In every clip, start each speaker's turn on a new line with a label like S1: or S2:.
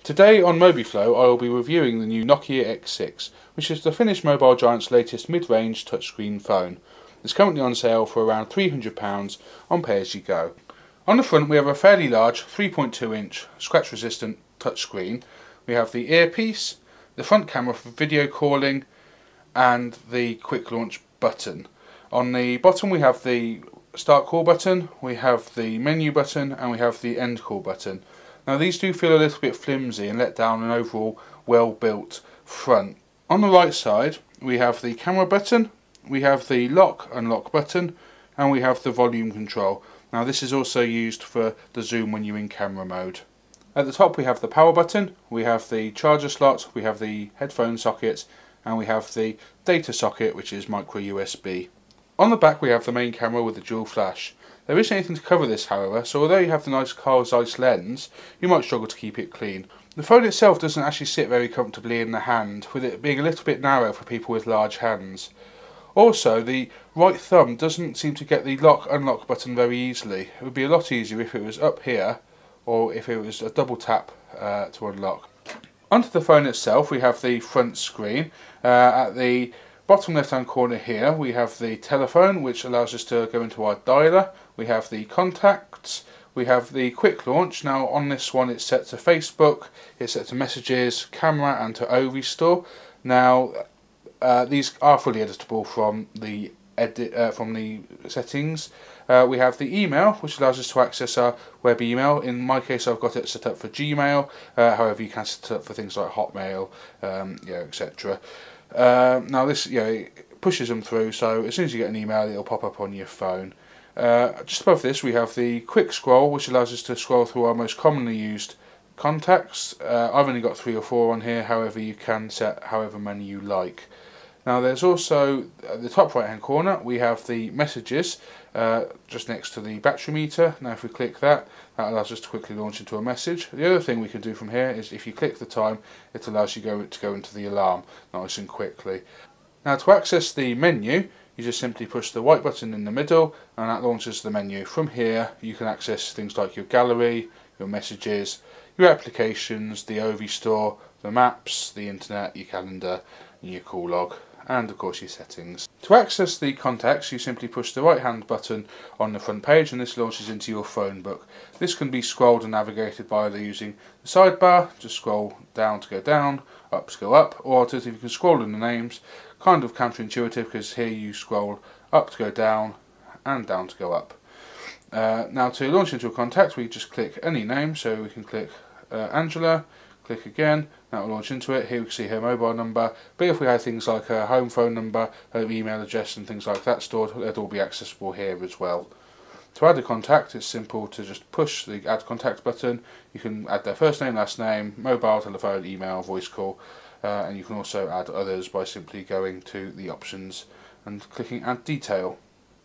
S1: Today on MobiFlow I will be reviewing the new Nokia X6, which is the Finnish mobile giant's latest mid-range touchscreen phone. It's currently on sale for around £300 on pay-as-you-go. On the front we have a fairly large 3.2-inch scratch-resistant touchscreen. We have the earpiece, the front camera for video calling, and the quick launch button. On the bottom we have the start call button, we have the menu button, and we have the end call button. Now these do feel a little bit flimsy and let down an overall well built front. On the right side we have the camera button, we have the lock unlock button, and we have the volume control. Now this is also used for the zoom when you're in camera mode. At the top we have the power button, we have the charger slot, we have the headphone socket, and we have the data socket, which is micro USB. On the back we have the main camera with the dual flash. There isn't anything to cover this, however, so although you have the nice Carl Zeiss lens, you might struggle to keep it clean. The phone itself doesn't actually sit very comfortably in the hand, with it being a little bit narrow for people with large hands. Also, the right thumb doesn't seem to get the lock unlock button very easily. It would be a lot easier if it was up here, or if it was a double tap to unlock. Onto the phone itself we have the front screen. At the bottom left hand corner here we have the telephone, which allows us to go into our dialer. We have the contacts, we have the quick launch. Now on this one it's set to Facebook, it's set to messages, camera, and to OV-Store. Now these are fully editable from the settings. We have the email, which allows us to access our web email. In my case I've got it set up for Gmail, however you can set it up for things like Hotmail, etc. Now this it pushes them through, so as soon as you get an email it'll pop up on your phone. Just above this we have the quick scroll, which allows us to scroll through our most commonly used contacts. I've only got 3 or 4 on here, however you can set however many you like. Now there's also, at the top right hand corner, we have the messages just next to the battery meter. Now if we click that, that allows us to quickly launch into a message. The other thing we can do from here is if you click the time, it allows you to go into the alarm nice and quickly. Now to access the menu, you just simply push the white button in the middle and that launches the menu. From here you can access things like your gallery, your messages, your applications, the OV-Store, the maps, the internet, your calendar, and your call log, and of course your settings. To access the contacts you simply push the right hand button on the front page and this launches into your phone book. This can be scrolled and navigated by either using the sidebar, just scroll down to go down, up to go up, or alternatively you can scroll in the names. Kind of counterintuitive because here you scroll up to go down and down to go up. Now to launch into a contact we just click any name, so we can click Angela, click again, that will launch into it. Here we can see her mobile number, but if we had things like her home phone number, her email address and things like that stored, they'd all be accessible here as well. To add a contact it's simple to just push the add contact button. You can add their first name, last name, mobile, telephone, email, voice call, and you can also add others by simply going to the options and clicking add detail.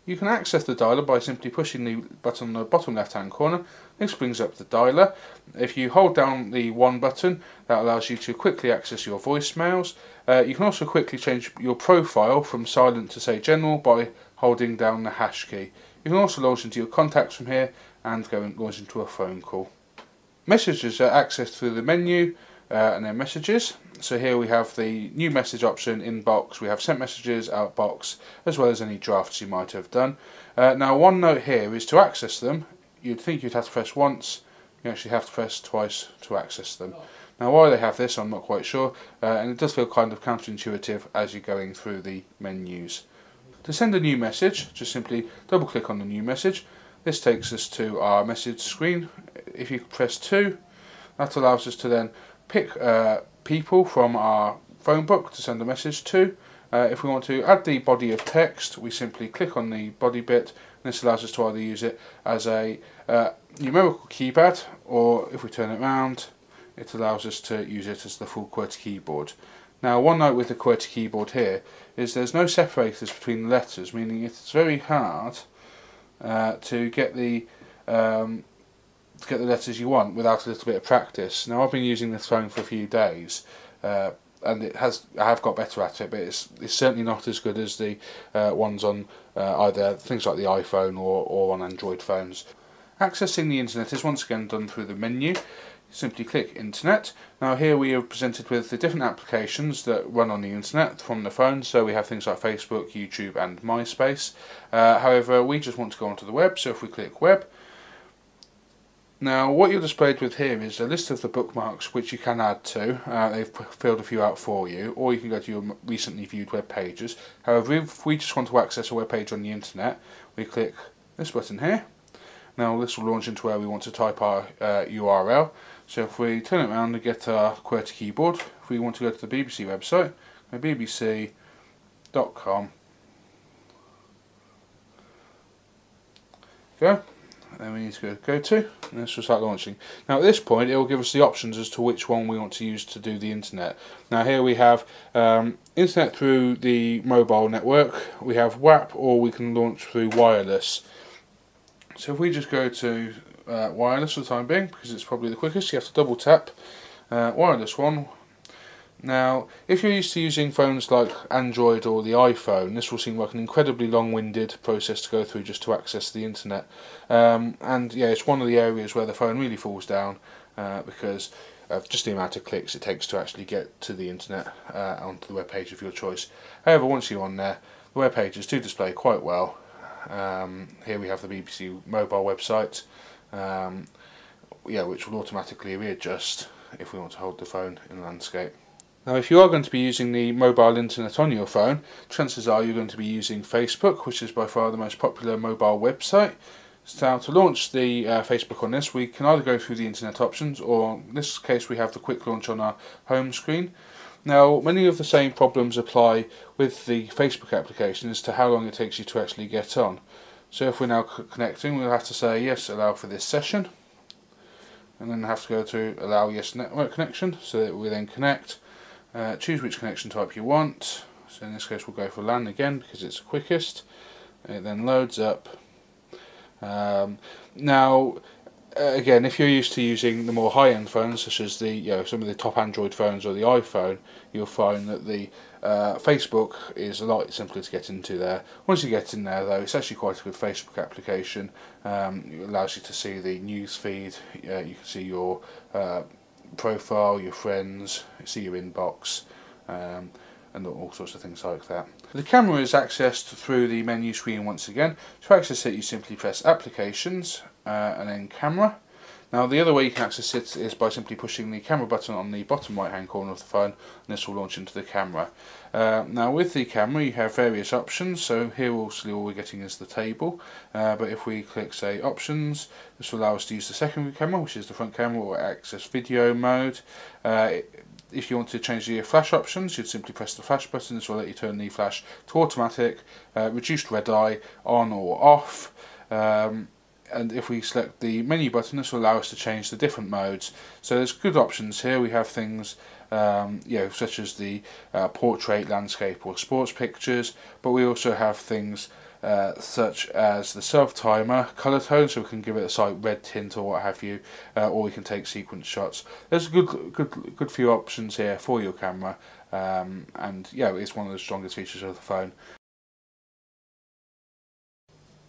S1: You can access the dialer by simply pushing the button on the bottom left hand corner. This brings up the dialer. If you hold down the 1 button, that allows you to quickly access your voicemails. You can also quickly change your profile from silent to say general by holding down the hash key. You can also launch into your contacts from here and go and launch into a phone call. Messages are accessed through the menu and then messages. So here we have the new message option, inbox, we have sent messages, outbox, as well as any drafts you might have done. Now one note here is to access them, you'd think you'd have to press once, you actually have to press twice to access them. Now why they have this I'm not quite sure, and it does feel kind of counterintuitive as you're going through the menus. To send a new message, just simply double click on the new message. This takes us to our message screen. If you press 2, that allows us to then pick people from our phone book to send a message to. If we want to add the body of text, we simply click on the body bit, and this allows us to either use it as a numerical keypad, or if we turn it around, it allows us to use it as the full QWERTY keyboard. Now one note with the QWERTY keyboard here is there's no separators between the letters, meaning it's very hard to get the letters you want without a little bit of practice. Now I've been using this phone for a few days and I have got better at it, but it's certainly not as good as the ones on either things like the iPhone or on Android phones. Accessing the internet is once again done through the menu. simply click Internet. Now here we are presented with the different applications that run on the internet from the phone, so we have things like Facebook, YouTube and MySpace. However, we just want to go onto the web, so if we click Web, now what you're displayed with here is a list of the bookmarks which you can add to. They've filled a few out for you, or you can go to your recently viewed web pages. However, if we just want to access a web page on the internet, we click this button here. Now this will launch into where we want to type our URL. So if we turn it around and get our QWERTY keyboard, if we want to go to the BBC website, go bbc.com. Go. Then we need to go to, and this will start launching. Now at this point it will give us the options as to which one we want to use to do the internet. Now here we have internet through the mobile network, we have WAP, or we can launch through wireless. So if we just go to wireless for the time being, because it's probably the quickest, you have to double tap wireless one. Now if you're used to using phones like Android or the iPhone, this will seem like an incredibly long-winded process to go through just to access the internet, and yeah, it's one of the areas where the phone really falls down because of just the amount of clicks it takes to actually get to the internet onto the web page of your choice. However, once you're on there, the web pages do display quite well. Here we have the BBC mobile website, which will automatically readjust if we want to hold the phone in landscape. Now if you are going to be using the mobile internet on your phone, chances are you're going to be using Facebook, which is by far the most popular mobile website. So to launch the Facebook on this, we can either go through the internet options, or in this case we have the quick launch on our home screen. Now many of the same problems apply with the Facebook application as to how long it takes you to actually get on. So if we're now connecting, we'll have to say yes, allow for this session, and then have to go to allow yes network connection, so that we then connect. Choose which connection type you want, so in this case we'll go for LAN again because it's the quickest. It then loads up. Now again, if you're used to using the more high-end phones, such as the some of the top Android phones or the iPhone, you'll find that the Facebook is a lot simpler to get into there. Once you get in there though, it's actually quite a good Facebook application. It allows you to see the news feed, you can see your profile, your friends, see your inbox, and all sorts of things like that. The camera is accessed through the menu screen once again. To access it, you simply press Applications and then Camera. Now the other way you can access it is by simply pushing the camera button on the bottom right hand corner of the phone, and this will launch into the camera. Now with the camera you have various options, so here obviously all we're getting is the table, but if we click say Options, this will allow us to use the secondary camera, which is the front camera, or access video mode. If you want to change the flash options, you'd simply press the flash button. This will let you turn the flash to automatic, reduced red eye, on or off. And if we select the menu button, this will allow us to change the different modes. So there's good options here. We have things such as the portrait, landscape or sports pictures, but we also have things such as the self timer, colour tone, so we can give it a slight red tint or what have you, or we can take sequence shots. There's a good few options here for your camera, and yeah, it's one of the strongest features of the phone.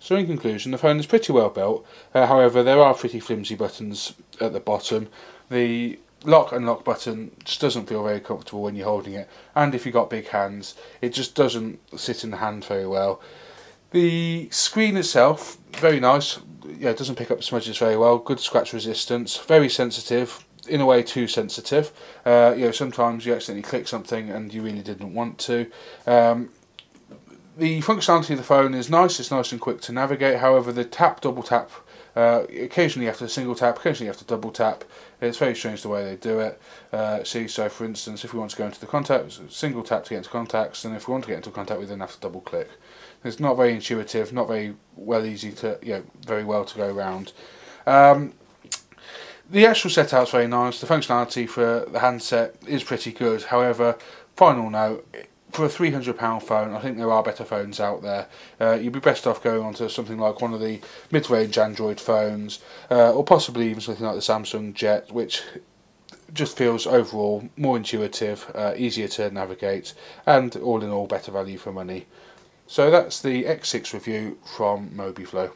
S1: So in conclusion, the phone is pretty well built, however there are pretty flimsy buttons at the bottom. The lock and unlock button just doesn't feel very comfortable when you're holding it, and if you've got big hands it just doesn't sit in the hand very well. The screen itself, very nice, it doesn't pick up smudges very well, good scratch resistance, very sensitive, in a way too sensitive. Sometimes you accidentally click something and you really didn't want to. The functionality of the phone is nice, it's nice and quick to navigate. However, the double tap, occasionally you have to single tap, occasionally you have to double tap. It's very strange the way they do it. So for instance, if we want to go into the contacts, single tap to get into contacts, and if we want to get into contact, we then have to double click. It's not very intuitive, not very very well to go around. The actual setup is very nice. The functionality for the handset is pretty good. However, final note, for a £300 phone, I think there are better phones out there. You'd be best off going on to something like one of the mid-range Android phones, or possibly even something like the Samsung Jet, which just feels overall more intuitive, easier to navigate, and all in all better value for money. So that's the X6 review from MobiFlow.